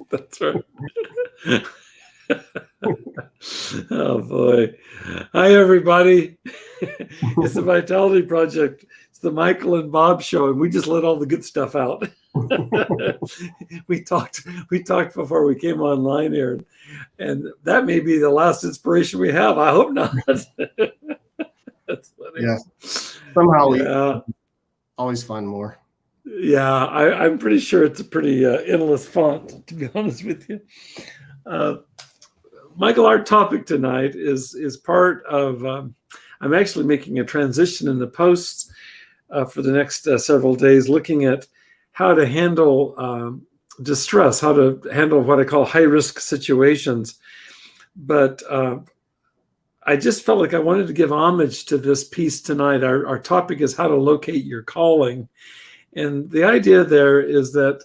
That's right. Oh boy. Hi everybody. It's the Vitality Project. It's the Michael and Bob show, and we just let all the good stuff out. we talked before we came online here, and that may be the last inspiration we have. I hope not. That's funny. Yeah. Somehow we always find more. Yeah, I'm pretty sure it's a pretty endless font, to be honest with you. Michael, our topic tonight is part of, I'm actually making a transition in the posts for the next several days, looking at how to handle distress, how to handle what I call high-risk situations. But I just felt like I wanted to give homage to this piece tonight. Our topic is how to locate your calling. And the idea there is that,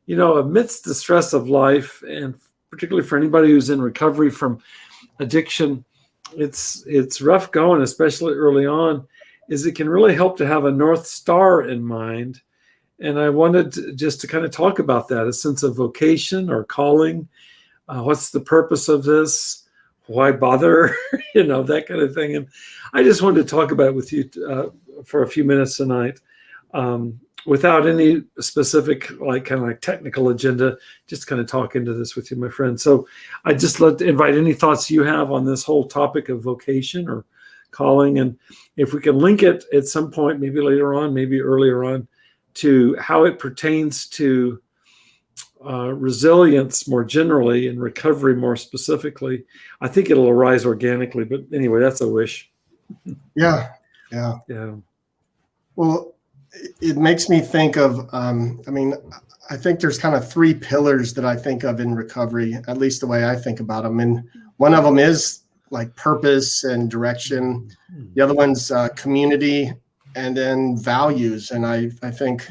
amidst the stress of life, and particularly for anybody who's in recovery from addiction, it's rough going, especially early on, is it can really help to have a North Star in mind. And I wanted just to kind of talk about that, a sense of vocation or calling. What's the purpose of this? Why bother? That kind of thing. And I just wanted to talk about it with you for a few minutes tonight. Without any specific, kind of technical agenda, just kind of talk into this with you, my friend. So I just love to invite any thoughts you have on this whole topic of vocation or calling. And if we can link it at some point, maybe later on, maybe earlier on, to how it pertains to resilience more generally and recovery more specifically, I think it'll arise organically. But anyway, that's a wish. Yeah. Well, it makes me think of, I think there's kind of three pillars that I think of in recovery, at least the way I think about them. And one of them is like purpose and direction. The other one's community, and then values. And I think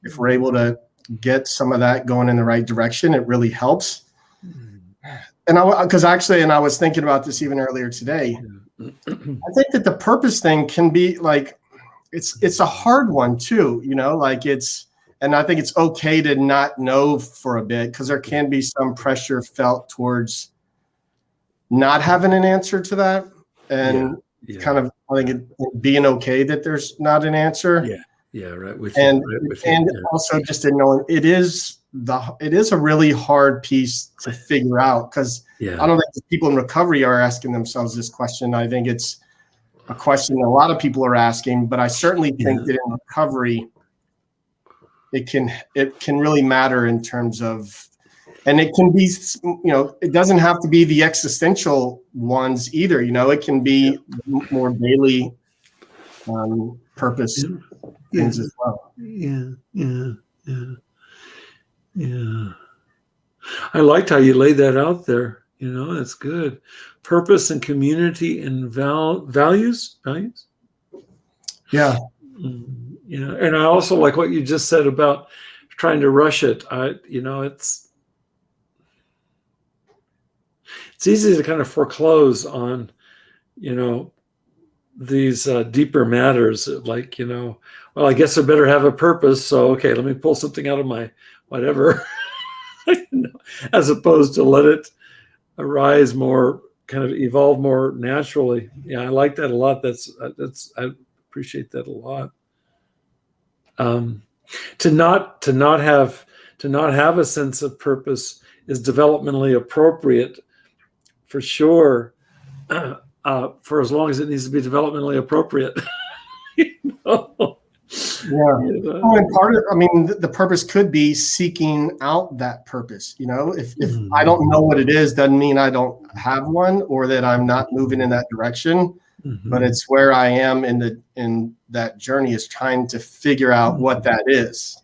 if we're able to get some of that going in the right direction, it really helps. And I was thinking about this even earlier today. I think that the purpose thing can be it's a hard one too, and I think it's okay to not know for a bit, because there can be some pressure felt towards not having an answer to that. And kind of, I think it being okay that there's not an answer. Yeah. Right. Also just in knowing it is a really hard piece to figure out, because I don't think people in recovery are asking themselves this question. I think it's a question a lot of people are asking, but I certainly think that in recovery, it can really matter in terms of, and it can be, it doesn't have to be the existential ones either. It can be more daily purpose things as well. Yeah. I liked how you laid that out there. That's good. Purpose and community and values. Yeah. And I also like what you just said about trying to rush it. It's easy to kind of foreclose on, these deeper matters. Well, I guess I better have a purpose. So, okay, let me pull something out of my whatever, as opposed to let it arise more, kind of evolve more naturally. Yeah, I like that a lot. I appreciate that a lot. To not have a sense of purpose is developmentally appropriate, for sure. For as long as it needs to be developmentally appropriate. Yeah. And part of, the purpose could be seeking out that purpose. If I don't know what it is, doesn't mean I don't have one or that I'm not moving in that direction. But it's where I am in that journey, is trying to figure out what that is.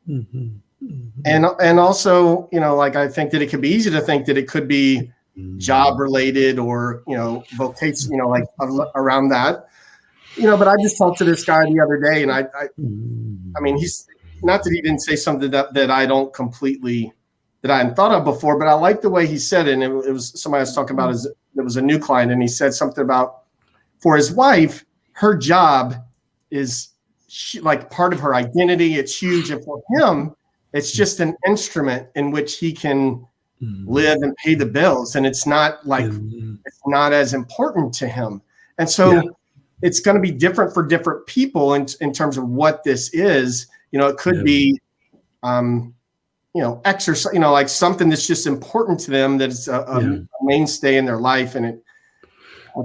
And also, I think that it could be easy to think that it could be job related or, vocation, around that. But I just talked to this guy the other day, and he's not that he didn't say something that I don't completely, that I hadn't thought of before, but I like the way he said it. And it was somebody I was talking about, it was a new client, and he said something about, for his wife, her job is like part of her identity. It's huge. And for him, It's just an instrument in which he can live and pay the bills. And it's not like, it's not as important to him. And so it's going to be different for different people in terms of what this is. You know, it could be, you know, exercise, you know, like something that's just important to them, that is a mainstay in their life. And I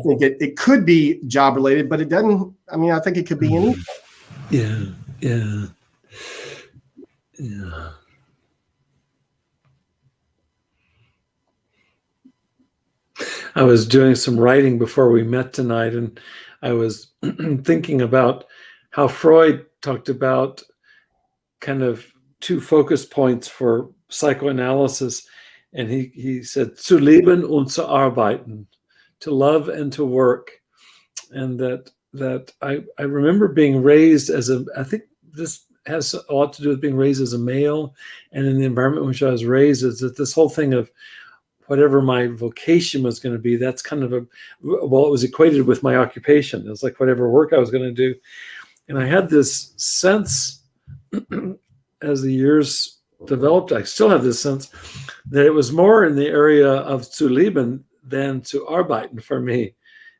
think it could be job related, but it doesn't, I mean, I think it could be anything. Yeah. I was doing some writing before we met tonight, and I was thinking about how Freud talked about kind of two focus points for psychoanalysis. And he said, zu leben und zu arbeiten, to love and to work. And that I remember being raised as I think this has a lot to do with being raised as a male, and in the environment in which I was raised, is that this whole thing of whatever my vocation was going to be, that's kind of it was equated with my occupation. It was like whatever work I was going to do. And I had this sense as the years developed, I still have this sense that it was more in the area of zu leben than zu arbeiten for me. It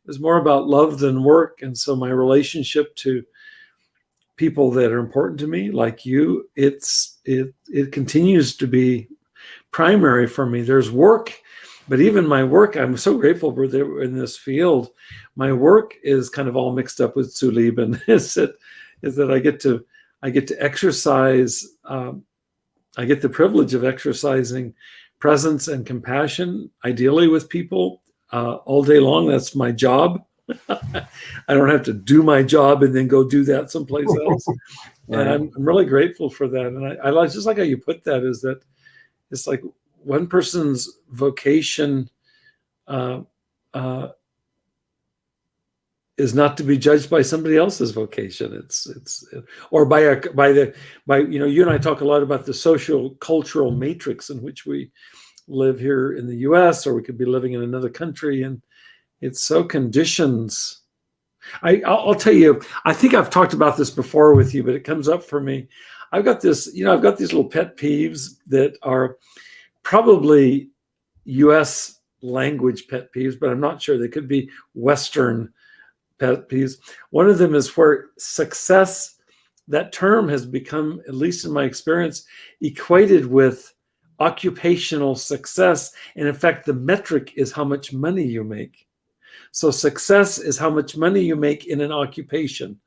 was more about love than work. And so my relationship to people that are important to me, like you, it continues to be primary for me. There's work, but even my work, I'm so grateful for that in this field. My work is kind of all mixed up with zu leben. is that I get to exercise. I get the privilege of exercising presence and compassion, ideally with people, all day long. That's my job. I don't have to do my job and then go do that someplace else. And I'm really grateful for that. And I like, just like how you put that, is that it's like one person's vocation is not to be judged by somebody else's vocation. Or by you know, you and I talk a lot about the social cultural matrix in which we live here in the US, or we could be living in another country, and it so conditions. I'll tell you, I think I've talked about this before with you, but it comes up for me. I've got these little pet peeves that are probably US language pet peeves, but I'm not sure. They could be Western pet peeves. One of them is where success, that term has become, at least in my experience, equated with occupational success. And in fact, the metric is how much money you make. So success is how much money you make in an occupation.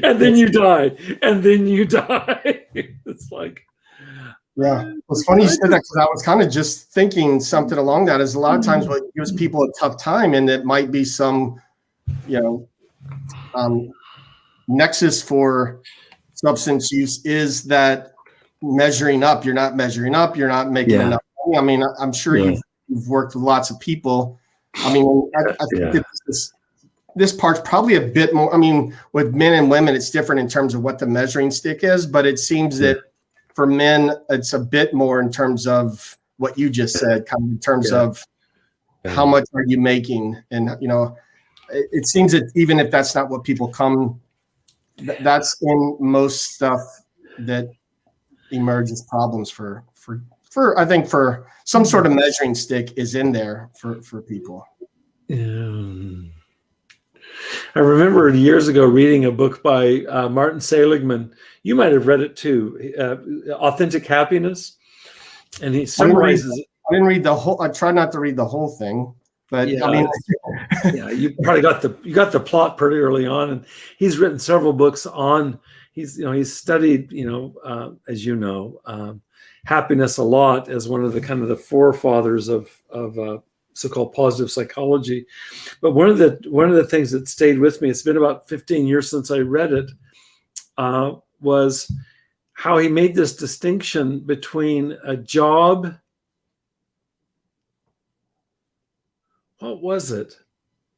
And then you die. It's like, yeah. It's funny you said that, because I was kind of just thinking something along that. Is a lot of times what gives people a tough time, and it might be some, you know, nexus for substance use, is that measuring up. You're not measuring up. You're not making enough money. I mean, I'm sure you've worked with lots of people. I mean, I think that this part's probably a bit more, I mean, with men and women, it's different in terms of what the measuring stick is, but it seems that for men, it's a bit more in terms of what you just said, kind of in terms of how much are you making? And, you know, it seems that even if that's not what people come, that's in most stuff that emerges problems for I think for some sort of measuring stick is in there for people. Yeah. I remember years ago reading a book by Martin Seligman. You might have read it too, Authentic Happiness. And he summarizes. I didn't read the whole. I tried not to read the whole thing, but I mean, you probably got the plot pretty early on. And he's written several books on. He's studied, as you know, happiness a lot as one of the kind of the forefathers of so-called positive psychology. But one of the things that stayed with me, it's been about 15 years since I read it, was how he made this distinction between a job. What was it?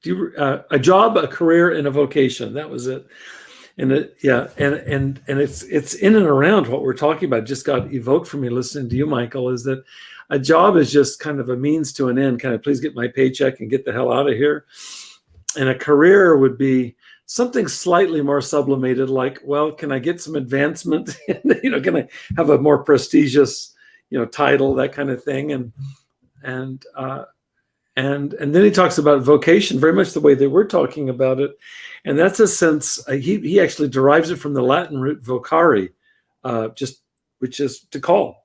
A job, a career, and a vocation. That was it. And it's in and around what we're talking about. Just got evoked from me listening to you, Michael, is that a job is just kind of a means to an end. Kind of, please get my paycheck and get the hell out of here. And a career would be something slightly more sublimated, like, well, can I get some advancement? Can I have a more prestigious, title, that kind of thing. And then he talks about vocation very much the way that we're talking about it. And that's a sense, he actually derives it from the Latin root vocare, which is to call.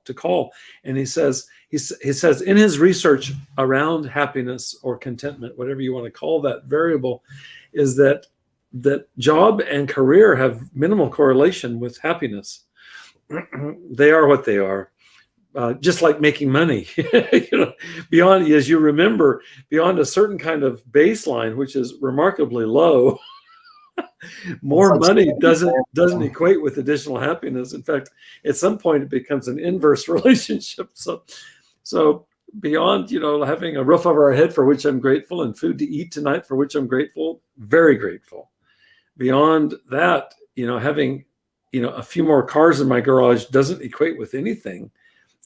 And he says in his research around happiness or contentment, whatever you want to call that variable, is that job and career have minimal correlation with happiness. They are what they are. Just like making money, beyond, as you remember, beyond a certain kind of baseline, which is remarkably low, more money doesn't equate with additional happiness. In fact, at some point it becomes an inverse relationship. So beyond, having a roof over our head, for which I'm grateful, and food to eat tonight, for which I'm grateful, very grateful. Beyond that, having, a few more cars in my garage doesn't equate with anything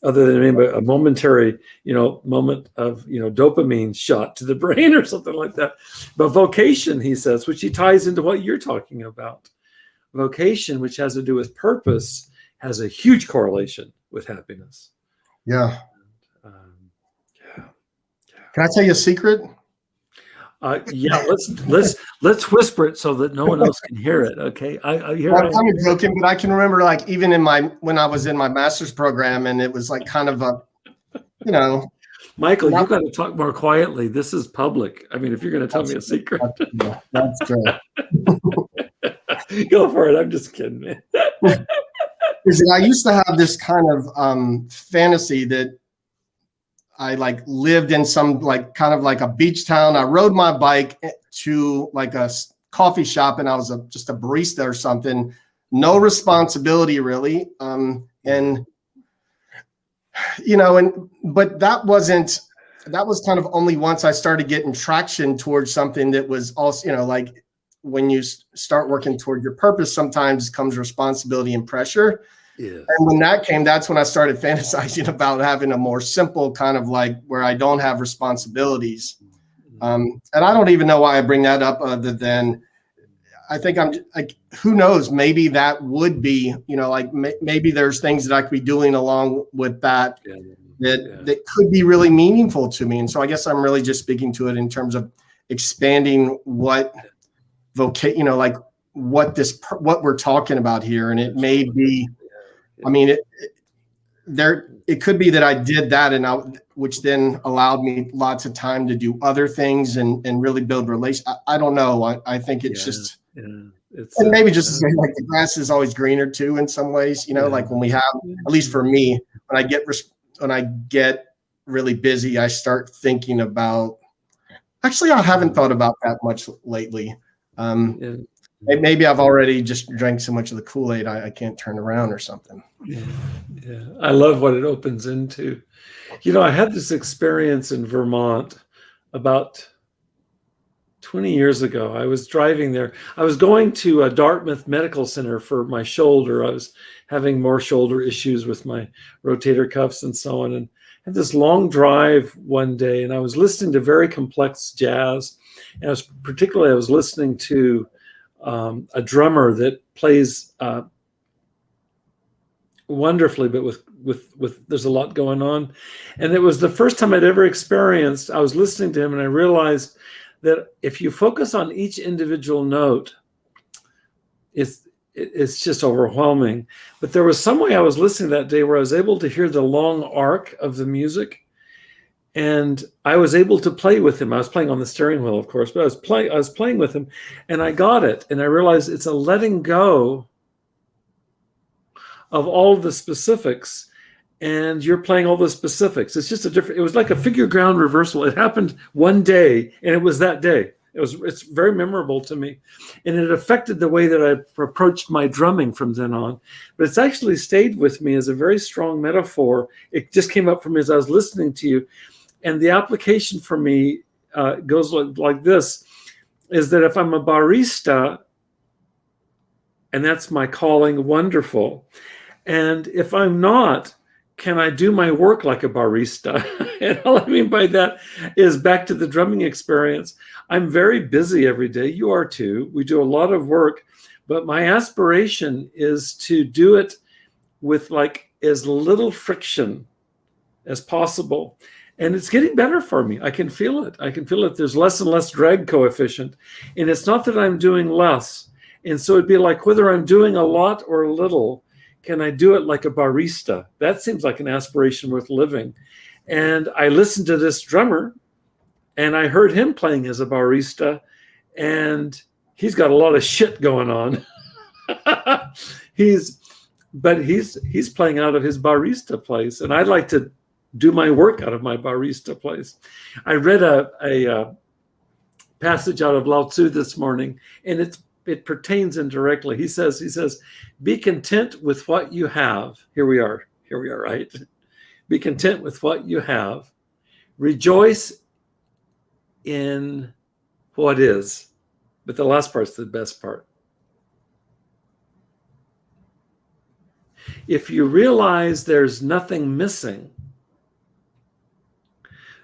other than maybe a momentary, moment of, dopamine shot to the brain or something like that. But vocation, he says, which he ties into what you're talking about, vocation, which has to do with purpose, has a huge correlation with happiness. Yeah. Can I tell you a secret? Yeah, let's whisper it so that no one else can hear it. Okay, I'm joking, but I can remember, like, even when I was in my master's program, and it was like kind of a, Michael, you've got to talk more quietly. This is public. I mean, if you're going to tell me a secret, that's true. Go for it. I'm just kidding, man. I used to have this kind of fantasy that I lived in some kind of like a beach town. I rode my bike to like a coffee shop, and I was just a barista or something. No responsibility really. But that was kind of only once I started getting traction towards something that was also, like when you start working toward your purpose, sometimes comes responsibility and pressure. Yes. And when that came, that's when I started fantasizing about having a more simple kind of where I don't have responsibilities. And I don't even know why I bring that up, other than I think I'm like, who knows, maybe that would be, maybe there's things that I could be doing along with that, that could be really meaningful to me. And so I guess I'm really just speaking to it in terms of expanding what what we're talking about here. And it may be, it could be that I did that, which then allowed me lots of time to do other things and really build relations. I don't know. I think it's just, and maybe just to say, like, the grass is always greener too, in some ways, like when we have, at least for me, when I get really busy, I start thinking about, actually, I haven't thought about that much lately. Maybe I've already just drank so much of the Kool-Aid I can't turn around or something. Yeah, I love what it opens into. I had this experience in Vermont about 20 years ago. I was driving there. I was going to a Dartmouth Medical Center for my shoulder. I was having more shoulder issues with my rotator cuffs and so on. And I had this long drive one day, and I was listening to very complex jazz. And I was listening to a drummer that plays wonderfully, but with there's a lot going on. And it was the first time I'd ever experienced, I was listening to him, and I realized that if you focus on each individual note, it's just overwhelming. But there was some way I was listening that day where I was able to hear the long arc of the music, and I was able to play with him. I was playing on the steering wheel, of course, but I was playing with him, and I got it. And I realized it's a letting go of all the specifics, and you're playing all the specifics. It's just it was like a figure ground reversal. It happened one day, and it was that day. It's very memorable to me, and it affected the way that I approached my drumming from then on. But it's actually stayed with me as a very strong metaphor. It just came up for me as I was listening to you. And the application for me goes like this, is that if I'm a barista, and that's my calling, wonderful. And if I'm not, can I do my work like a barista? And all I mean by that is back to the drumming experience. I'm very busy every day. You are too. We do a lot of work, but my aspiration is to do it with like as little friction as possible. And it's getting better for me. I can feel it. I can feel it. There's less and less drag coefficient. And it's not that I'm doing less. And so it'd be like whether I'm doing a lot or a little, can I do it like a barista? That seems like an aspiration worth living. And I listened to this drummer and I heard him playing as a barista, and he's got a lot of shit going on. he's playing out of his barista place, and I'd like to do my work out of my barista place. I read a passage out of 𝗬᾿ this morning, and it pertains indirectly. He says, be content with what you have. Here we are, right? Be content with what you have. Rejoice in what is. But the last part's the best part. If you realize there's nothing missing,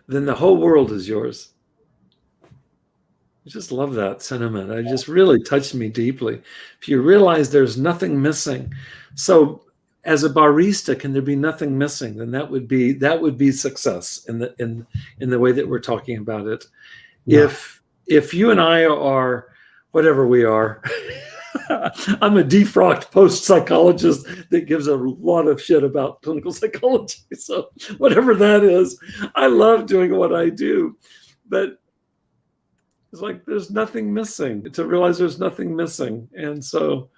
then the whole world is yours. I just love that sentiment. It just really touched me deeply. If you realize there's nothing missing. So as a barista, can there be nothing missing? Then that would be success in the way that we're talking about it. Yeah. If you and I are whatever we are, I'm a defrocked post-psychologist that gives a lot of shit about clinical psychology. So whatever that is, I love doing what I do. But it's like there's nothing missing. To realize there's nothing missing. And so,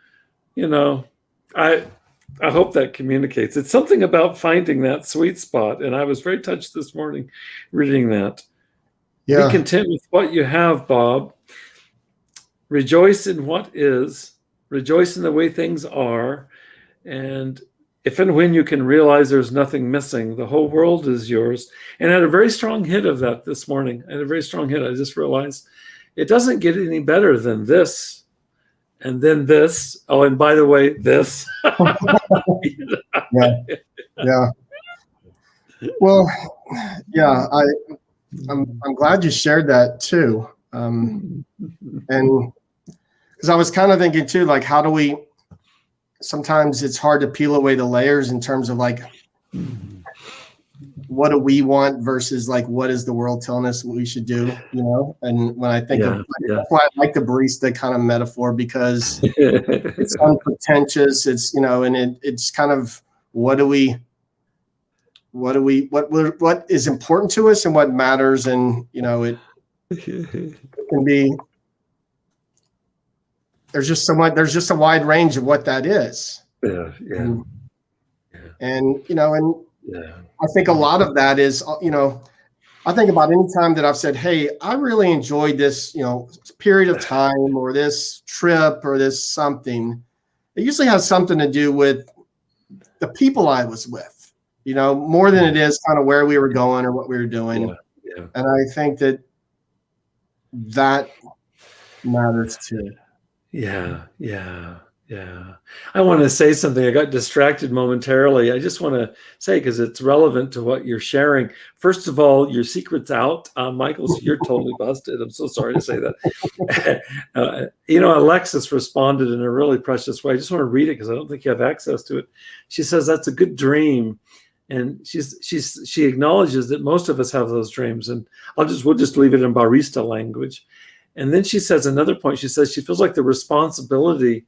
I hope that communicates. It's something about finding that sweet spot. And I was very touched this morning reading that. Yeah. Be content with what you have, Bob. Rejoice in what is. Rejoice in the way things are. And if and when you can realize there's nothing missing, the whole world is yours. And I had a very strong hit of that this morning. I had a very strong hit. I just realized it doesn't get any better than this. And then this. Oh, and by the way, this. Yeah. Well, yeah, I'm glad you shared that too. And because I was kind of thinking too, like, how do we, sometimes it's hard to peel away the layers in terms of like, what do we want versus like, what is the world telling us what we should do, And when I think of, that's why I like the barista kind of metaphor, because it's unpretentious. It's, and it's kind of, what is important to us and what matters. And, it can be, there's just a wide range of what that is. And I think a lot of that is, I think about any time that I've said, hey, I really enjoyed this, period of time or this trip or this something. It usually has something to do with the people I was with, more than it is kind of where we were going or what we were doing. Yeah. And I think that matters too. Yeah. I want to say something. I got distracted momentarily. I just want to say, because it's relevant to what you're sharing. First of all, your secret's out. Michael, you're totally busted. I'm so sorry to say that. Alexis responded in a really precious way. I just want to read it because I don't think you have access to it. She says, that's a good dream. And she acknowledges that most of us have those dreams. And we'll just leave it in barista language. And then she says another point. She says she feels like the responsibility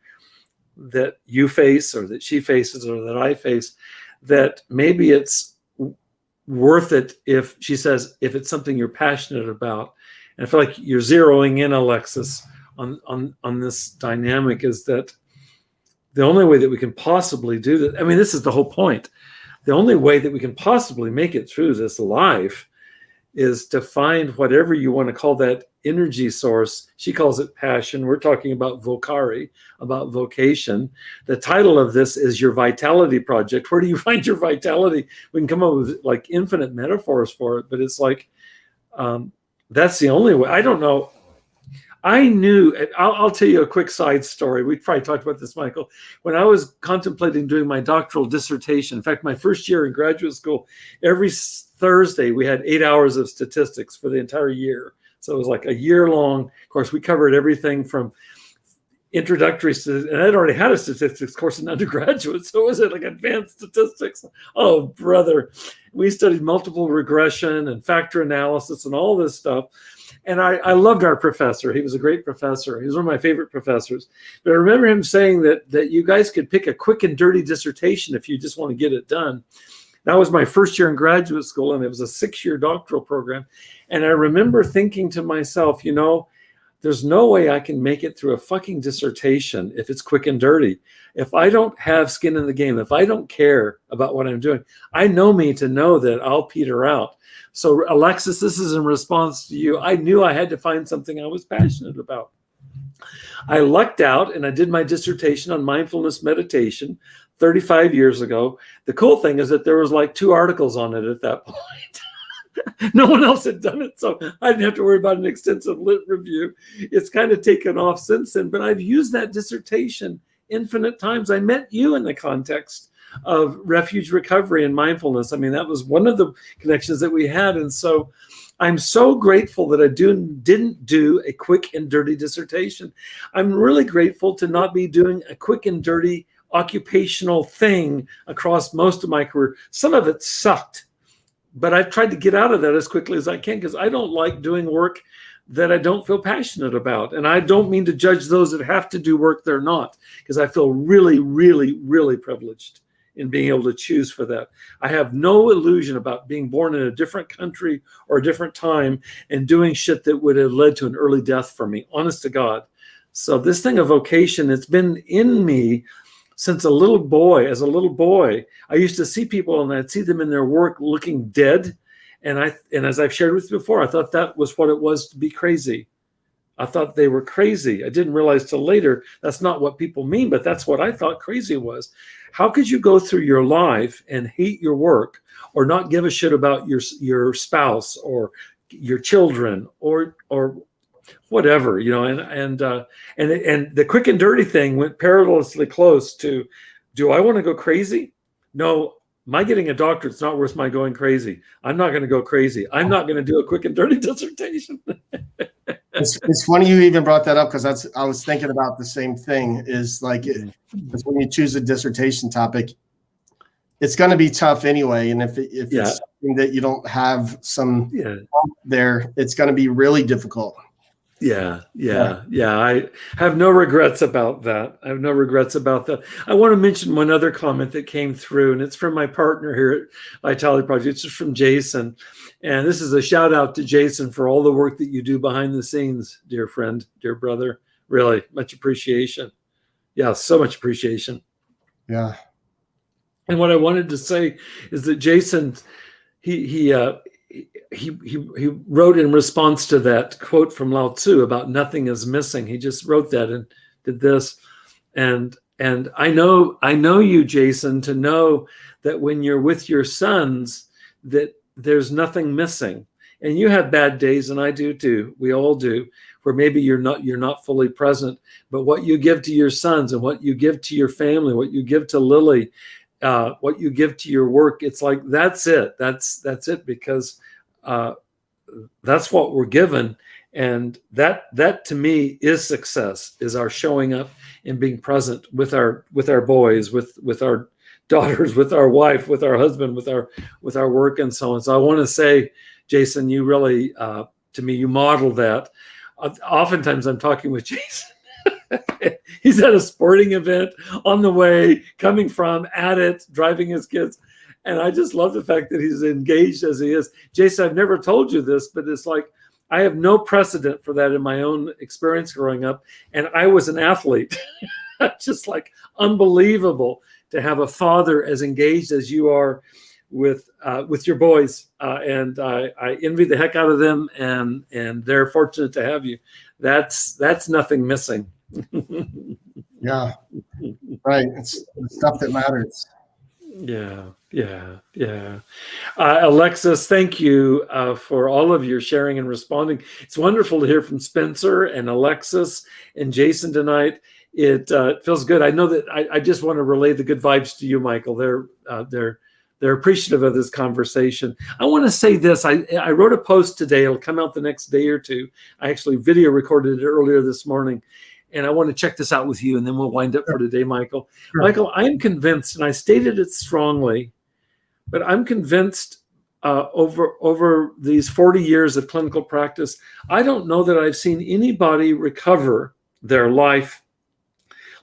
that you face or that she faces or that I face, that maybe it's worth it if it's something you're passionate about. And I feel like you're zeroing in, Alexis, on this dynamic, is that the only way that we can possibly do that, I mean, this is the whole point. The only way that we can possibly make it through this life is to find whatever you want to call that energy source. She calls it passion. We're talking about 𝗟᾿, about vocation. The title of this is Your Vitality Project. Where do you find your vitality? We can come up with like infinite metaphors for it, but it's like, that's the only way. I don't know. I knew, I'll tell you a quick side story. We probably talked about this, Michael. When I was contemplating doing my doctoral dissertation, in fact, my first year in graduate school, every Thursday we had 8 hours of statistics for the entire year. So it was like a year long. Of course, we covered everything from introductory statistics, and I'd already had a statistics course in undergraduate, so it was like advanced statistics. Oh, brother. We studied multiple regression and factor analysis and all this stuff. And I loved our professor. He was a great professor. He was one of my favorite professors. But I remember him saying that you guys could pick a quick and dirty dissertation if you just want to get it done. That was my first year in graduate school, and it was a 6-year doctoral program. And I remember thinking to myself, you know, there's no way I can make it through a fucking dissertation if it's quick and dirty. If I don't have skin in the game, if I don't care about what I'm doing, I know me to know that I'll peter out. So Alexis, this is in response to you. I knew I had to find something I was passionate about. I lucked out and I did my dissertation on mindfulness meditation 35 years ago. The cool thing is that there was like 2 articles on it at that point. No one else had done it, so I didn't have to worry about an extensive lit review. It's kind of taken off since then, but I've used that dissertation infinite times. I met you in the context of refuge recovery and mindfulness. I mean, that was one of the connections that we had. And so I'm so grateful that I didn't do a quick and dirty dissertation. I'm really grateful to not be doing a quick and dirty occupational thing across most of my career. Some of it sucked, but I've tried to get out of that as quickly as I can because I don't like doing work that I don't feel passionate about. And I don't mean to judge those that have to do work they're not, because I feel really, really, really privileged in being able to choose for that. I have no illusion about being born in a different country or a different time and doing shit that would have led to an early death for me, honest to God. So this thing of vocation, it's been in me since a little boy. As a little boy, I used to see people and I'd see them in their work looking dead. And as I've shared with you before, I thought that was what it was to be crazy. I thought they were crazy. I didn't realize till later that's not what people mean, but that's what I thought crazy was. How could you go through your life and hate your work or not give a shit about your spouse or your children or whatever, you know? And the quick and dirty thing went perilously close to, do I want to go crazy? No, my getting a doctorate's not worth my going crazy. I'm not going to go crazy. I'm not going to do a quick and dirty dissertation. It's funny you even brought that up, because I was thinking about the same thing. Is like when you choose a dissertation topic, it's going to be tough anyway. And if it's something that you don't have some there, it's going to be really difficult. Yeah. I have no regrets about that. I want to mention one other comment that came through, and it's from my partner here at 𝗖𝗹𝗹𝗶𝗴 Project. It's from Jason. And this is a shout out to Jason for all the work that you do behind the scenes, dear friend, dear brother. Really, much appreciation. Yeah, so much appreciation. Yeah. And what I wanted to say is that Jason, he wrote in response to that quote from 𝗬𝗹 about nothing is missing. He just wrote that and did this. And I know you, Jason, to know that when you're with your sons, that there's nothing missing. And you have bad days, and I do too. We all do, where maybe you're not fully present. But what you give to your sons and what you give to your family, what you give to Lily, what you give to your work, it's like that's it. That's it, because that's what we're given. And that to me is success, is our showing up and being present with our boys, with our daughters, with our wife, with our husband, with our work, and so on. So I want to say, Jason, you really, to me, you model that. Oftentimes I'm talking with Jason. He's at a sporting event on the way, coming from, at it, driving his kids. And I just love the fact that he's engaged as he is. Jason, I've never told you this, but it's like, I have no precedent for that in my own experience growing up. And I was an athlete. Just like unbelievable to have a father as engaged as you are with your boys. And I envy the heck out of them, and they're fortunate to have you. That's nothing missing. Yeah, right. It's the stuff that matters. Yeah, yeah, yeah. Alexis, thank you for all of your sharing and responding. It's wonderful to hear from Spencer and Alexis and Jason tonight. It feels good. I know that I just want to relay the good vibes to you, Michael. They're appreciative of this conversation. I want to say this. I wrote a post today. It'll come out the next day or two. I actually video recorded it earlier this morning. And I want to check this out with you, and then we'll wind up for today, Michael. Sure. Michael, I'm convinced, and I stated it strongly, but I'm convinced over these 40 years of clinical practice, I don't know that I've seen anybody recover their life.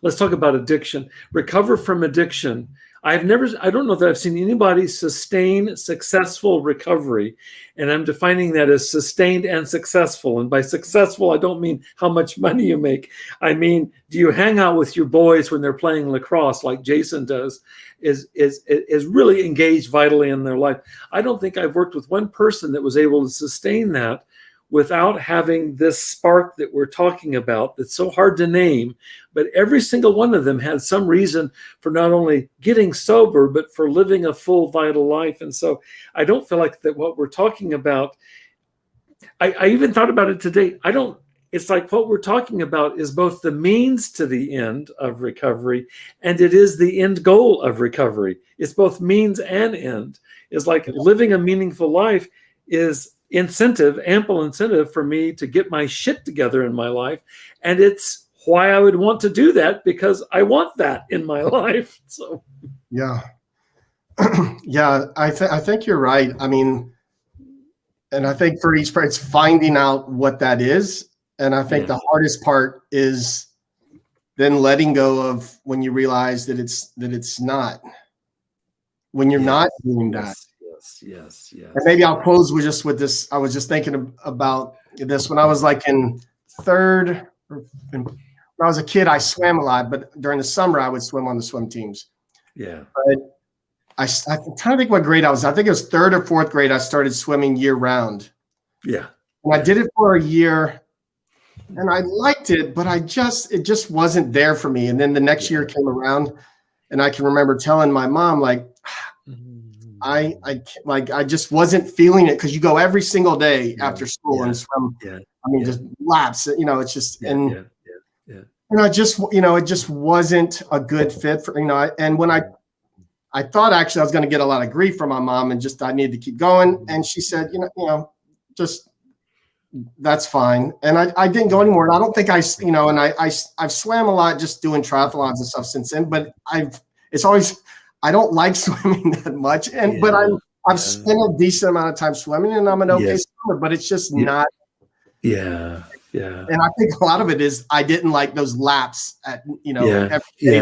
Let's talk about addiction. Recover from addiction. I don't know that I've seen anybody sustain successful recovery. And I'm defining that as sustained and successful. And by successful, I don't mean how much money you make. I mean, do you hang out with your boys when they're playing lacrosse like Jason does? Is really engaged vitally in their life. I don't think I've worked with one person that was able to sustain that without having this spark that we're talking about that's so hard to name, but every single one of them had some reason for not only getting sober, but for living a full, vital life. And so I don't feel like that what we're talking about, I even thought about it today. It's like what we're talking about is both the means to the end of recovery, and it is the end goal of recovery. It's both means and end. It's like living a meaningful life is ample incentive for me to get my shit together in my life. And it's why I would want to do that, because I want that in my life. So, yeah. Yeah, I think you're right. I mean, and I think for each part, it's finding out what that is. And I think the hardest part is then letting go of when you realize that it's not, when you're not doing that. Yes. And maybe I'll close with this. I was just thinking about this when I was like in third. When I was a kid, I swam a lot, but during the summer, I would swim on the swim teams. Yeah. But I'm trying to think what grade I was. I think it was third or fourth grade. I started swimming year round. Yeah. And I did it for a year, and I liked it, but it just wasn't there for me. And then the next year came around, and I can remember telling my mom, like, I just wasn't feeling it, because you go every single day after school and swim. Yeah. I mean, just laps. It's just and I just it just wasn't a good fit for And when I thought actually I was going to get a lot of grief from my mom, and just I needed to keep going. And she said, just that's fine. And I didn't go anymore. And I don't think I've swam a lot just doing triathlons and stuff since then. But I don't like swimming that much, but I've spent a decent amount of time swimming, and I'm an okay swimmer, but it's just not. Yeah. And I think a lot of it is I didn't like those laps at every day.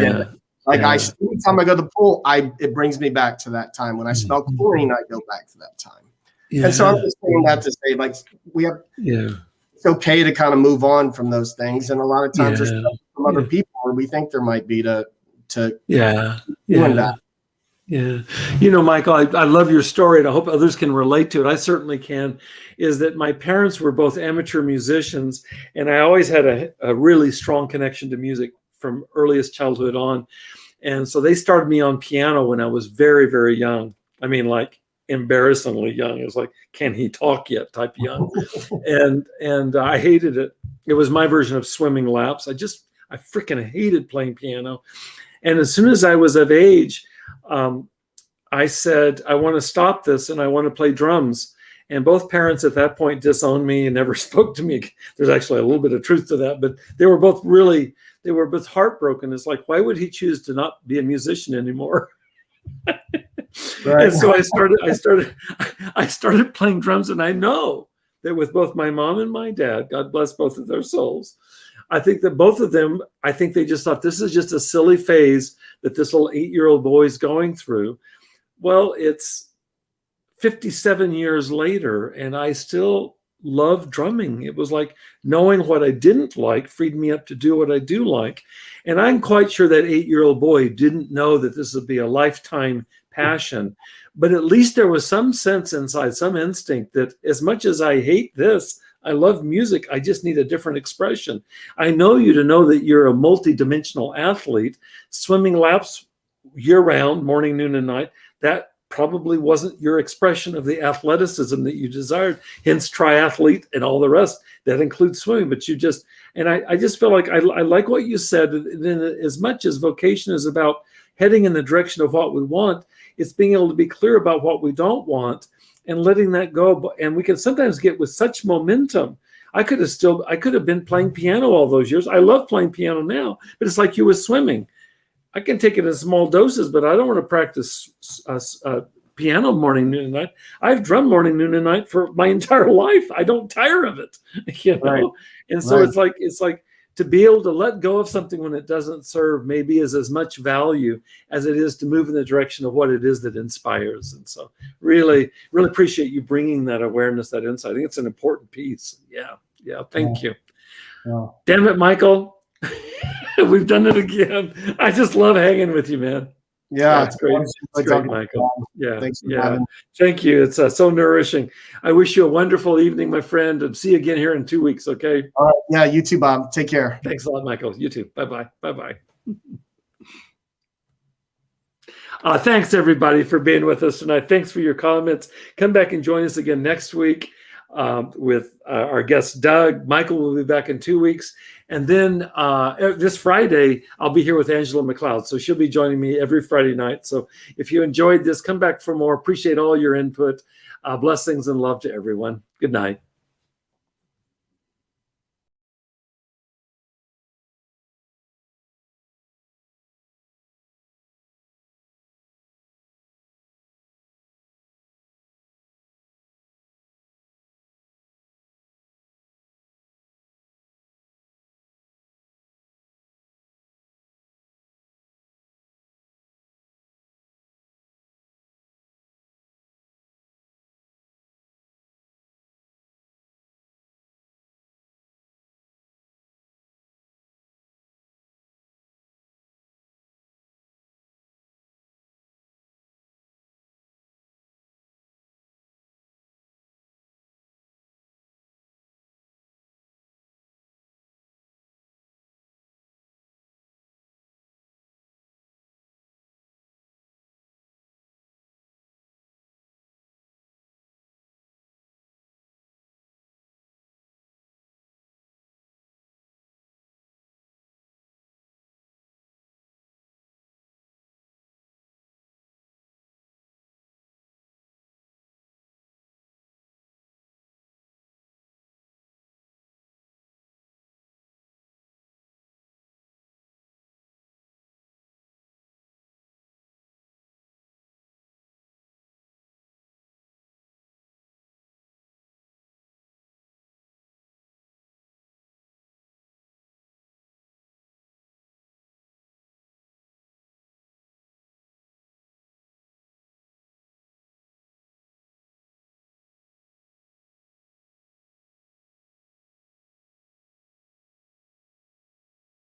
Every time I go to the pool, it brings me back to that time when I smell chlorine. I go back to that time. And so I'm just saying that to say, like, it's okay to kind of move on from those things, and a lot of times there's stuff from other people where we think there might be to doing that. Yeah. Michael, I love your story, and I hope others can relate to it. I certainly can. Is that my parents were both amateur musicians, and I always had a really strong connection to music from earliest childhood on. And so they started me on piano when I was very, very young. I mean, like embarrassingly young. It was like, can he talk yet type young. and I hated it. It was my version of swimming laps. I freaking hated playing piano. And as soon as I was of age, I said, I want to stop this, and I want to play drums. And both parents at that point disowned me and never spoke to me. There's actually a little bit of truth to that, but they were both heartbroken. It's like, why would he choose to not be a musician anymore? Right. And so I started playing drums, and I know that with both my mom and my dad, God bless both of their souls, I think that both of them, they just thought this is just a silly phase that this little 8-year-old boy is going through. Well, it's 57 years later, and I still love drumming. It was like knowing what I didn't like freed me up to do what I do like. And I'm quite sure that 8-year-old boy didn't know that this would be a lifetime passion. But at least there was some sense inside, some instinct that as much as I hate this, I love music. I just need a different expression. I know you to know that you're a multi-dimensional athlete. Swimming laps year round, morning, noon, and night, that probably wasn't your expression of the athleticism that you desired, hence triathlete and all the rest. That includes swimming, but you just, and I just feel like I like what you said. Then as much as vocation is about heading in the direction of what we want, it's being able to be clear about what we don't want and letting that go. And we can sometimes get with such momentum. I could have been playing piano all those years. I love playing piano now, but it's like you with swimming. I can take it in small doses, but I don't want to practice piano morning, noon, and night. I've drummed morning, noon, and night for my entire life. I don't tire of it, you know. Right. And so it's like to be able to let go of something when it doesn't serve maybe is as much value as it is to move in the direction of what it is that inspires. And so really, really appreciate you bringing that awareness, that insight. I think it's an important piece. Yeah. Thank you. Yeah. Damn it, Michael. We've done it again. I just love hanging with you, man. Yeah, it's great. It's great, Michael. Yeah, Thank you. It's so nourishing. I wish you a wonderful evening, my friend, and see you again here in 2 weeks. Okay. All right. Yeah. You too, Bob. Take care. Thanks a lot, Michael. You too. Bye-bye. Bye-bye. Thanks everybody for being with us tonight. Thanks for your comments. Come back and join us again next week with our guest Doug. Michael will be back in 2 weeks. And then this Friday, I'll be here with 𝗟cie𝗰𝗿𝗶. So she'll be joining me every Friday night. So if you enjoyed this, come back for more. Appreciate all your input. Blessings and love to everyone. Good night.